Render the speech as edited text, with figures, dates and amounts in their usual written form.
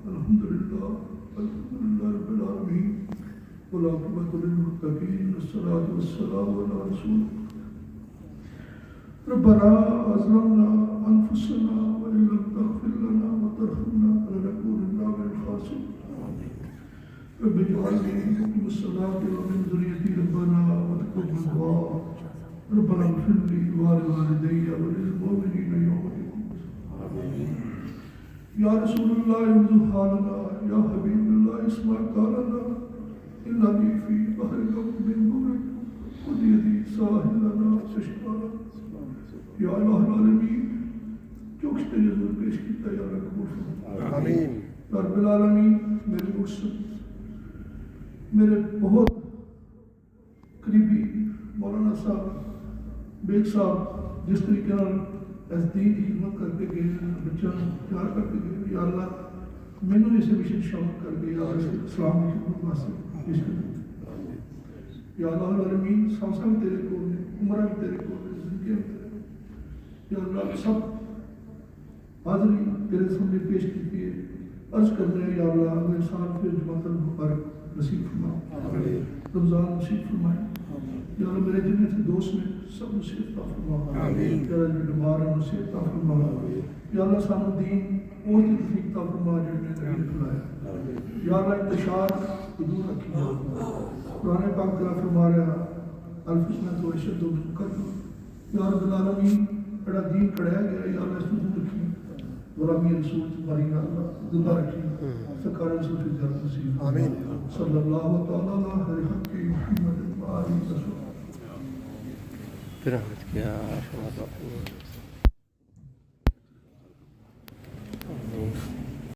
الحمدللہ رب العالمین والعاقبۃ للمتقین والصلاۃ والسلام علی رسول ربنا ظلمنا انفسنا وان لم تغفر لنا وترحمنا لنكونن من الخاسرين رب اجعلني مقيم الصلاة ومن ذريتي ربنا وتقبل دعاء ربنا اغفر لي ولوالدي وللمؤمنين يوم يقوم یا رسول اللہ انظر حالنا یا حبیب اللہ اسمع قالنا اننی فی بحر الحب من نورک خذ یدی ساحلنا تشکانا یا الہ العالمین جو کچھ تیرے حضور پیش کیتا یا اللہ قبول فرما آمین یا رب العالمین میرے مرشد میرے بہت قریبی مولانا صاحب بیگ صاحب جس طریقے اس دین کی خدمت کرتے گئے بچوں پیار کرتے گئے یا اللہ میں نے اسے مشن شامل کر کے یا اسلام کی خدمت واسطے پیش کر دیا یا اللہ العالمین سانساں تیرے کو عمرہ بھی تیرے کو زندگی میں تیرے یا اللہ سب حاضری تیرے سامنے پیش کی ہے عرض کرنے یا اللہ اگلے سال پھر جماعت المبارک نصیب فرمائے رمضان نصیب فرمائے یا اللہ میرے جنہیں تھے دوست میں سب نصیب عطا فرما یا اللہ جو بیمار ہیں نصیب عطا فرما یا اللہ سانو دین اور کی تفریق عطا فرما جنہیں نبی کھلایا یا اللہ انتشار حدود رکھی قرآن پاک تیرا فرما رہا الفتنہ تو اشد و قتل یا رب العالمین بڑا دین کڑھایا گیا یا اللہ اس کو دور رکھی غلامی رسول تمہاری یا اللہ زندہ رکھی سرکار رسول کی زیادہ نصیب آمین صلی اللہ تعالیٰ علیہ حق محمد وآلہ وسلم برحمتك يا ارحم الراحمين.